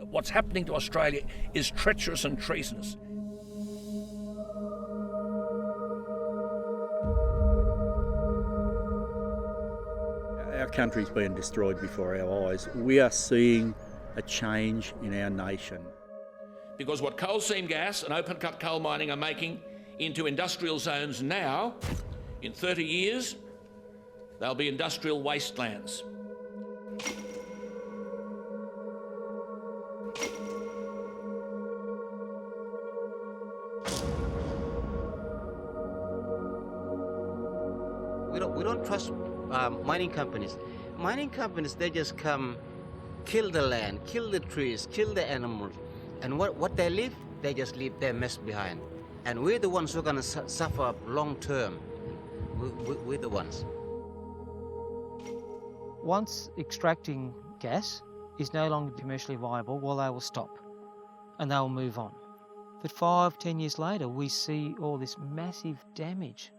What's happening to Australia is treacherous and treasonous. Our country's been destroyed before our eyes. We are seeing a change in our nation. Because what coal seam gas and open-cut coal mining are making into industrial zones now, in 30 years, they'll be industrial wastelands. We don't trust mining companies. Mining companies, they just come, kill the land, kill the trees, kill the animals, and what they leave, they just leave their mess behind. And we're the ones who are going to suffer long term. We're the ones. Once extracting gas is no longer commercially viable, well, they will stop and they will move on. But 5-10 years later, we see all this massive damage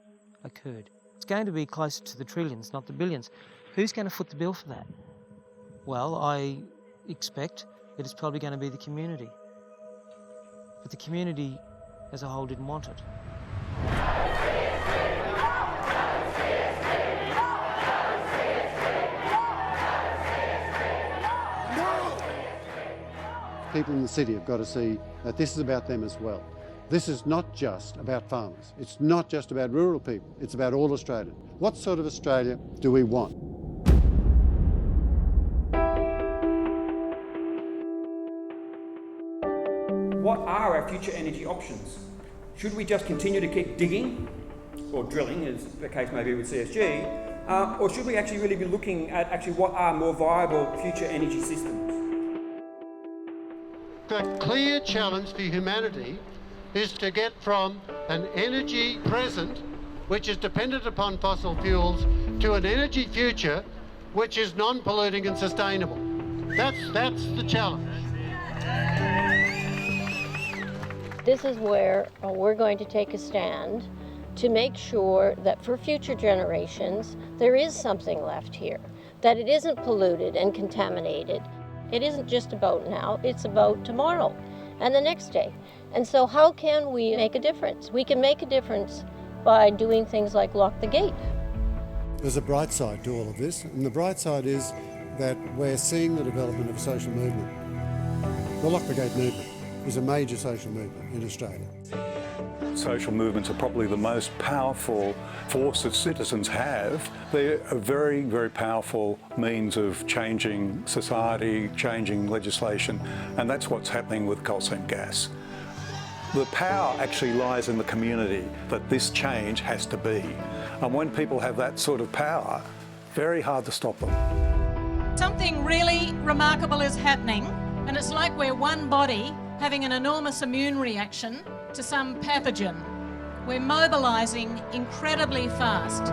occurred. It's going to be closer to the trillions, not the billions. Who's going to foot the bill for that? Well, I expect that it's probably going to be the community. But the community as a whole didn't want it. People in the city have got to see that this is about them as well. This is not just about farmers. It's not just about rural people. It's about all Australians. What sort of Australia do we want? What are our future energy options? Should we just continue to keep digging, or drilling, as the case may be with CSG, or should we actually really be looking at what are more viable future energy systems? The clear challenge for humanity is to get from an energy present, which is dependent upon fossil fuels, to an energy future which is non-polluting and sustainable. That's the challenge. This is where we're going to take a stand to make sure that for future generations there is something left here, that it isn't polluted and contaminated. It isn't just about now, it's about tomorrow and the next day. And so how can we make a difference? We can make a difference by doing things like lock the gate. There's a bright side to all of this, and the bright side is that we're seeing the development of a social movement. The Lock the Gate movement is a major social movement in Australia. Social movements are probably the most powerful force that citizens have. They're a very, very powerful means of changing society, changing legislation, and that's what's happening with coal seam gas. The power actually lies in the community that this change has to be. And when people have that sort of power, very hard to stop them. Something really remarkable is happening, and it's like we're one body having an enormous immune reaction to some pathogen. We're mobilising incredibly fast.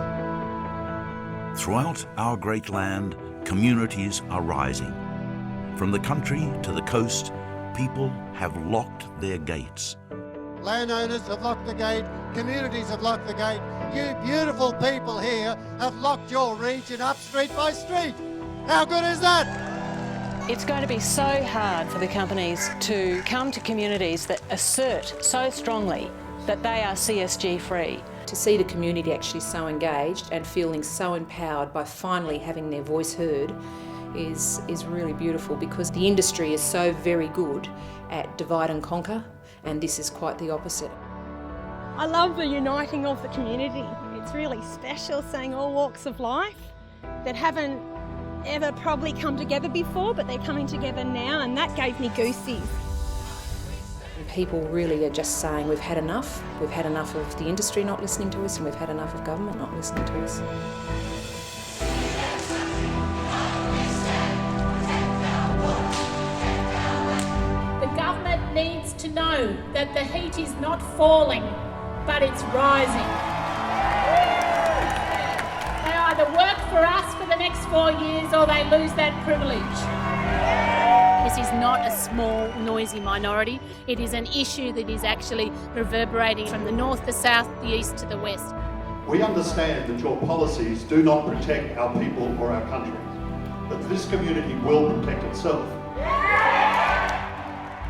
Throughout our great land, communities are rising. From the country to the coast, people have locked their gates. Landowners have locked the gate, communities have locked the gate. You beautiful people here have locked your region up street by street. How good is that? It's going to be so hard for the companies to come to communities that assert so strongly that they are CSG free. To see the community actually so engaged and feeling so empowered by finally having their voice heard is really beautiful, because the industry is so very good at divide and conquer, and this is quite the opposite. I love the uniting of the community. It's really special, seeing all walks of life that haven't ever probably come together before, but they're coming together now, and that gave me goosies. People really are just saying we've had enough. We've had enough of the industry not listening to us, and we've had enough of government not listening to us. The government needs to know that the heat is not falling, but it's rising. They either work for us for the next 4 years or they lose that privilege. This is not a small, noisy minority. It is an issue that is actually reverberating from the north to south, the east to the west. We understand that your policies do not protect our people or our country, but this community will protect itself.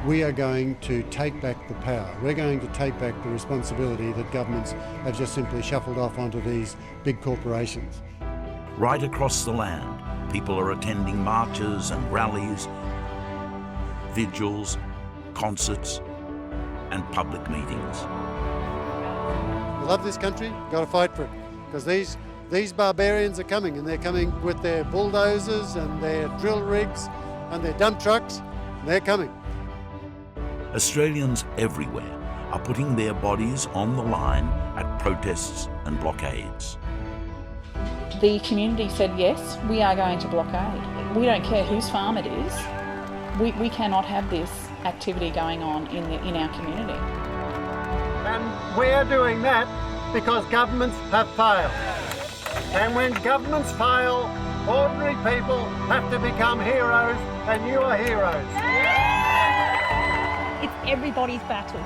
we are going to take back the power. We're going to take back the responsibility that governments have just simply shuffled off onto these big corporations. Right across the land, people are attending marches and rallies, vigils, concerts, and public meetings. You love this country, you've got to fight for it, because these barbarians are coming, and they're coming with their bulldozers and their drill rigs and their dump trucks. They're coming. Australians everywhere are putting their bodies on the line at protests and blockades. The community said, yes, we are going to blockade. We don't care whose farm it is. We cannot have this activity going on in our community. And we're doing that because governments have failed. And when governments fail, ordinary people have to become heroes, and you are heroes. It's everybody's battle.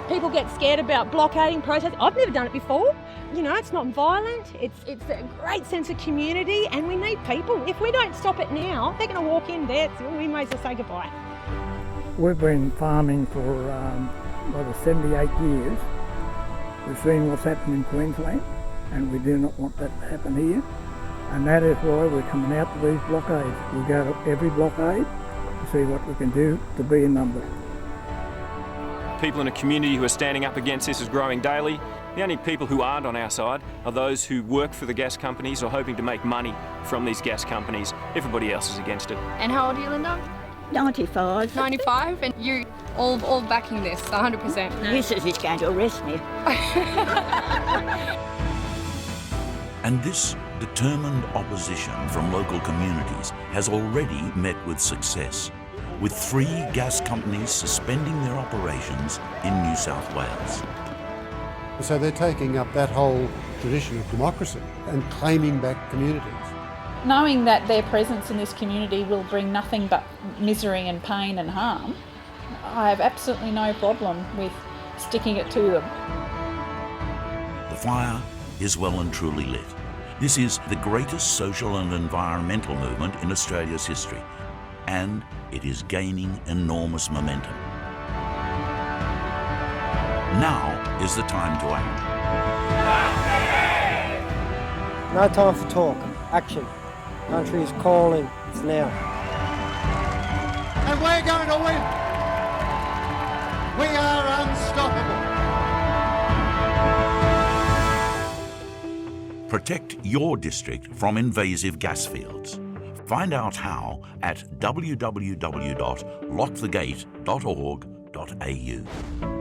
People get scared about blockading protests. I've never done it before. You know, it's not violent. It's a great sense of community, and we need people. If we don't stop it now, they're going to walk in there. We may as well say goodbye. We've been farming for 78 years. We've seen what's happened in Queensland, and we do not want that to happen here. And that is why we're coming out to these blockades. We go to every blockade to see what we can do to be in numbers. People in a community who are standing up against this is growing daily. The only people who aren't on our side are those who work for the gas companies or hoping to make money from these gas companies. Everybody else is against it. And how old are you, Linda? 95. 95, and you all backing this, 100%. Mrs. is going to arrest me. And this determined opposition from local communities has already met with success, with 3 gas companies suspending their operations in New South Wales. So they're taking up that whole tradition of democracy and claiming back communities. Knowing that their presence in this community will bring nothing but misery and pain and harm, I have absolutely no problem with sticking it to them. The fire is well and truly lit. This is the greatest social and environmental movement in Australia's history, and it is gaining enormous momentum. Now is the time to act. No time for talk, action. Country is calling, it's now. And we're going to win. We are unstoppable. Protect your district from invasive gas fields. Find out how at www.lockthegate.org.au.